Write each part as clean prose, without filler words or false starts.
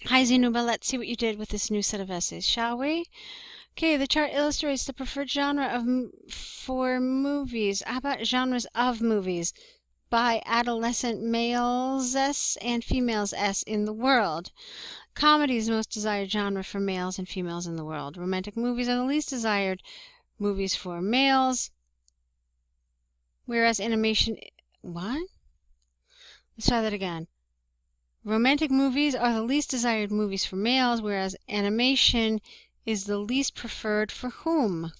Hi Zeenuba, let's see what you did with this new set of essays, shall we? Okay, the chart illustrates the preferred genre for movies. How about genres of movies by adolescent males and females in the world? Comedy is the most desired genre for males and females in the world. Romantic movies are the least desired movies for males, whereas animation... What? Let's try that again. Romantic movies are the least desired movies for males, whereas animation is the least preferred for whom?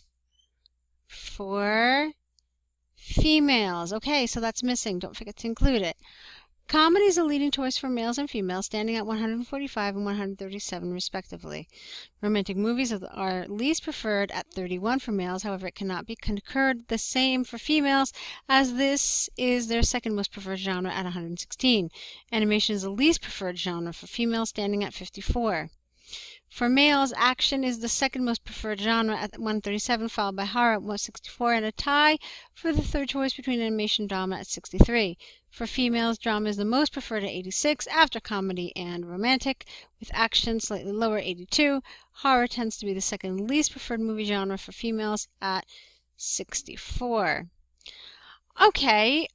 For females. Okay, so that's missing. Don't forget to include it. Comedy is a leading choice for males and females, standing at 145 and 137 respectively. Romantic movies are least preferred at 31 for males. However, it cannot be concurred the same for females, as this is their second most preferred genre at 116. Animation is the least preferred genre for females, standing at 54. For males, action is the second most preferred genre at 137, followed by horror at 164, and a tie for the third choice between animation and drama at 63. For females, drama is the most preferred at 86, after comedy and romantic, with action slightly lower, 82. Horror tends to be the second least preferred movie genre for females at 64. Okay,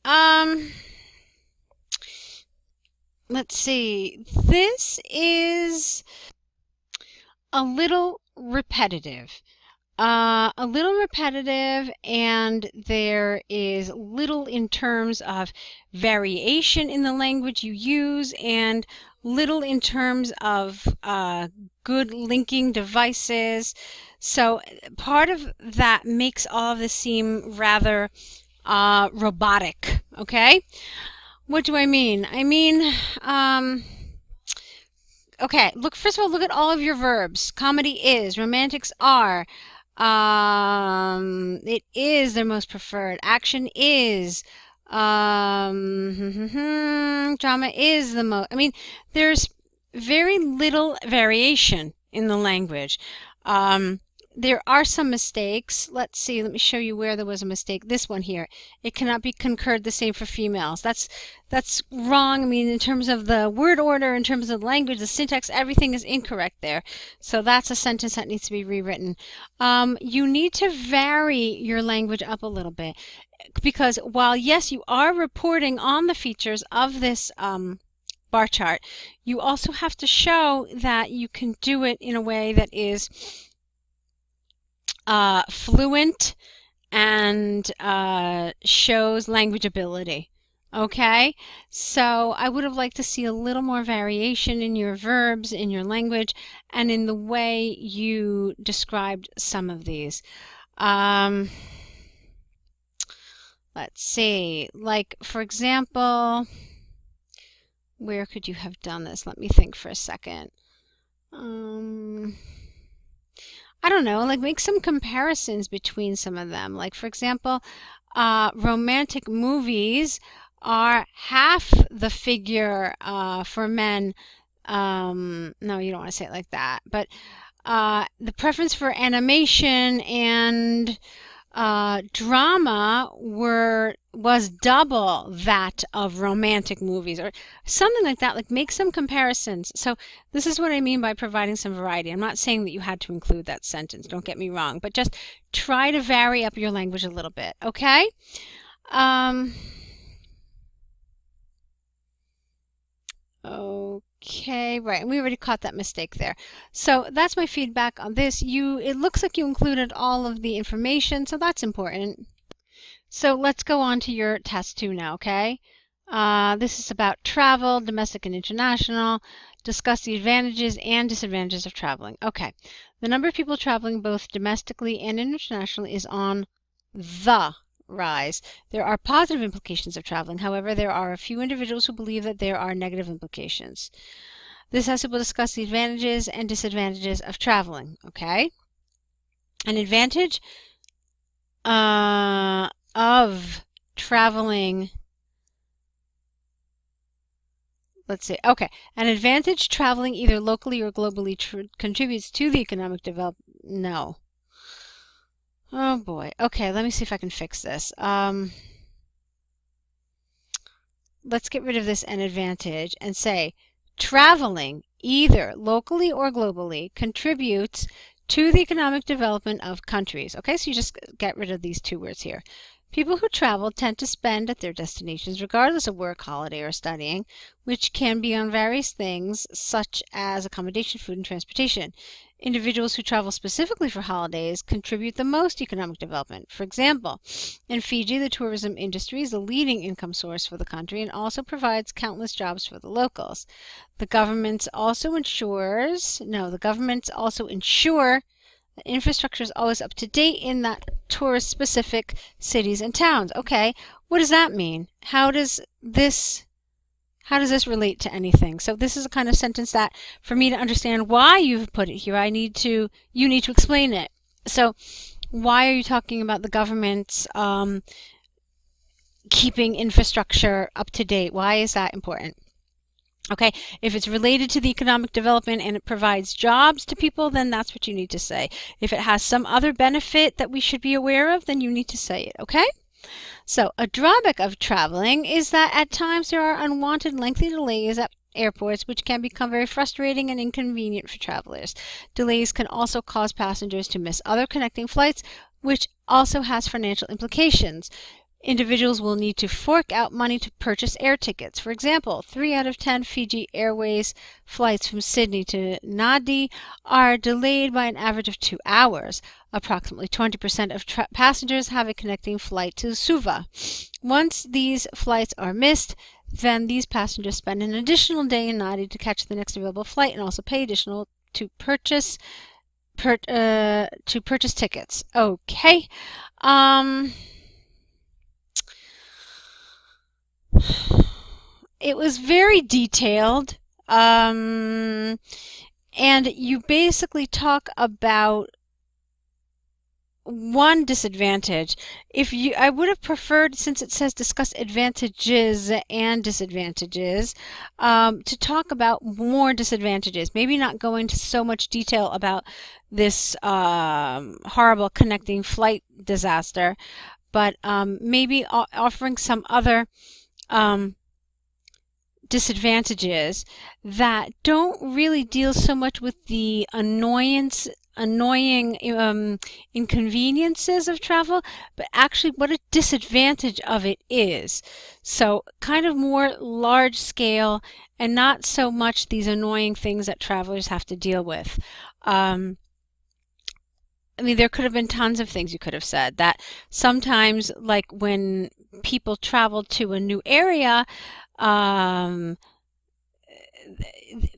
let's see. This is a little repetitive. And there is little in terms of variation in the language you use, and little in terms of good linking devices. So part of that makes all of this seem rather robotic, okay? What do I mean? Okay, first of all, look at all of your verbs. Comedy is, romantics are, it is their most preferred, action is, drama is the most. There's very little variation in the language. There are some mistakes. Let's see, let me show you where there was a mistake. This one here. It cannot be concurred the same for females. That's wrong. In terms of the word order, in terms of the language, the syntax, everything is incorrect there. So that's a sentence that needs to be rewritten. You need to vary your language up a little bit, because while, yes, you are reporting on the features of this bar chart, you also have to show that you can do it in a way that is fluent and shows language ability. Okay, so I would have liked to see a little more variation in your verbs, in your language, and in the way you described some of these. Let's see, like, for example, where could you have done this? Let me think for a second. I don't know, like, make some comparisons between some of them. Like, for example, romantic movies are half the figure for men. No, you don't want to say it like that. But the preference for animation and drama was double that of romantic movies, or something like that. Like, make some comparisons. So this is what I mean by providing some variety. I'm not saying that you had to include that sentence, don't get me wrong, but just try to vary up your language a little bit, okay? Okay, right, and we already caught that mistake there. So that's my feedback on this. It looks like you included all of the information, so that's important. So let's go on to your test 2 now, okay? This is about travel, domestic and international. Discuss the advantages and disadvantages of traveling. Okay, the number of people traveling both domestically and internationally is on the rise. There are positive implications of traveling. However, there are a few individuals who believe that there are negative implications. This essay will discuss the advantages and disadvantages of traveling, okay? An advantage of traveling, let's see, okay. An advantage traveling either locally or globally contributes to the economic development. No. Oh boy. Okay, let me see if I can fix this. Let's get rid of this an advantage and say traveling either locally or globally, contributes to the economic development of countries. Okay, so you just get rid of these two words here. People who travel tend to spend at their destinations regardless of work, holiday, or studying, which can be on various things such as accommodation, food, and transportation. Individuals who travel specifically for holidays contribute the most economic development. For example, in Fiji, the tourism industry is the leading income source for the country and also provides countless jobs for the locals. The governments also ensure that infrastructure is always up to date in that tourist-specific cities and towns. Okay, what does that mean? How does this relate to anything? So this is a kind of sentence that, for me to understand why you've put it here, you need to explain it. So why are you talking about the government's keeping infrastructure up to date? Why is that important? Okay, if it's related to the economic development and it provides jobs to people, then that's what you need to say. If it has some other benefit that we should be aware of, then you need to say it, okay? So, a drawback of traveling is that at times there are unwanted lengthy delays at airports, which can become very frustrating and inconvenient for travelers. Delays can also cause passengers to miss other connecting flights, which also has financial implications. Individuals will need to fork out money to purchase air tickets. For example, 3 out of 10 Fiji Airways flights from Sydney to Nadi are delayed by an average of 2 hours. Approximately 20% of passengers have a connecting flight to Suva. Once these flights are missed, then these passengers spend an additional day in Nadi to catch the next available flight and also pay additional to purchase tickets. Okay. It was very detailed, and you basically talk about one disadvantage. I would have preferred, since it says discuss advantages and disadvantages, to talk about more disadvantages. Maybe not go into so much detail about this horrible connecting flight disaster, but maybe offering some other disadvantages that don't really deal so much with the annoying inconveniences of travel, but actually what a disadvantage of it is. So kind of more large scale and not so much these annoying things that travelers have to deal with. I mean, there could have been tons of things you could have said. That sometimes, like when people travel to a new area,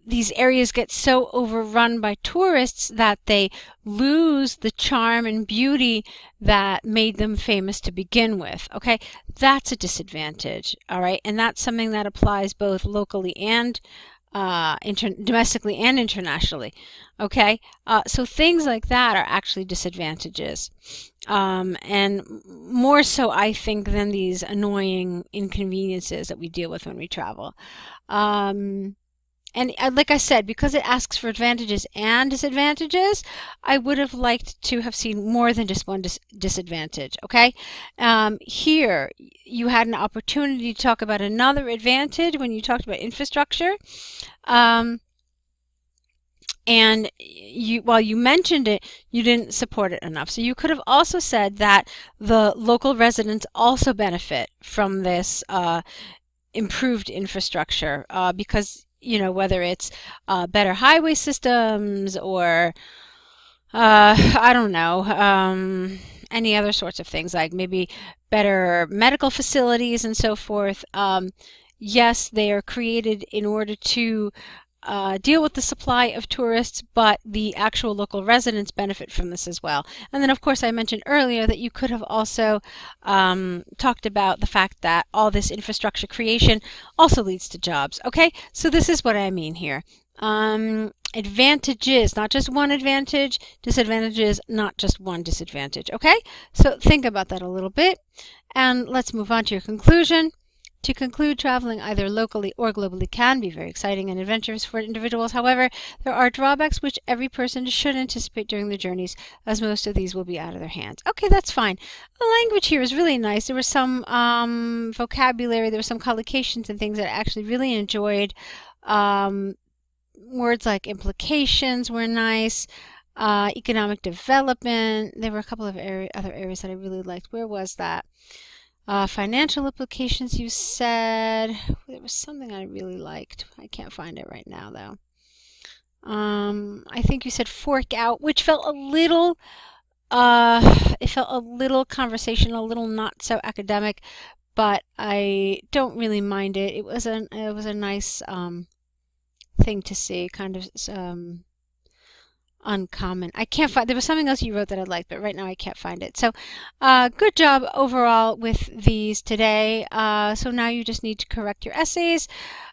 these areas get so overrun by tourists that they lose the charm and beauty that made them famous to begin with. Okay, that's a disadvantage. All right, and that's something that applies both locally and domestically and internationally. Okay, so things like that are actually disadvantages, and more so, I think, than these annoying inconveniences that we deal with when we travel. And like I said, because it asks for advantages and disadvantages, I would have liked to have seen more than just one disadvantage, okay? Here, you had an opportunity to talk about another advantage when you talked about infrastructure. And while you mentioned it, you didn't support it enough. So you could have also said that the local residents also benefit from this improved infrastructure because, you know, whether it's better highway systems or I don't know, any other sorts of things, like maybe better medical facilities and so forth. Yes, they are created in order to deal with the supply of tourists, but the actual local residents benefit from this as well. And then, of course, I mentioned earlier that you could have also talked about the fact that all this infrastructure creation also leads to jobs. Okay, so this is what I mean here. Advantages, not just one advantage. Disadvantages, not just one disadvantage. Okay, so think about that a little bit, and let's move on to your conclusion. To conclude, traveling either locally or globally can be very exciting and adventurous for individuals. However, there are drawbacks which every person should anticipate during their journeys, as most of these will be out of their hands. Okay, that's fine. The language here is really nice. There was some vocabulary, there were some collocations and things that I actually really enjoyed. Words like implications were nice. Economic development. There were a couple of other areas that I really liked. Where was that? Financial implications, you said. There was something I really liked. I can't find it right now, though. I think you said fork out, which felt a little, it felt a little conversational, a little not so academic, but I don't really mind it. It was a nice thing to see, kind of uncommon. I can't find, there was something else you wrote that I liked, but right now I can't find it. So good job overall with these today. So now you just need to correct your essays,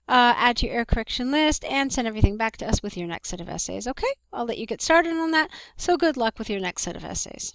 add to your error correction list, and send everything back to us with your next set of essays. Okay, I'll let you get started on that. So good luck with your next set of essays.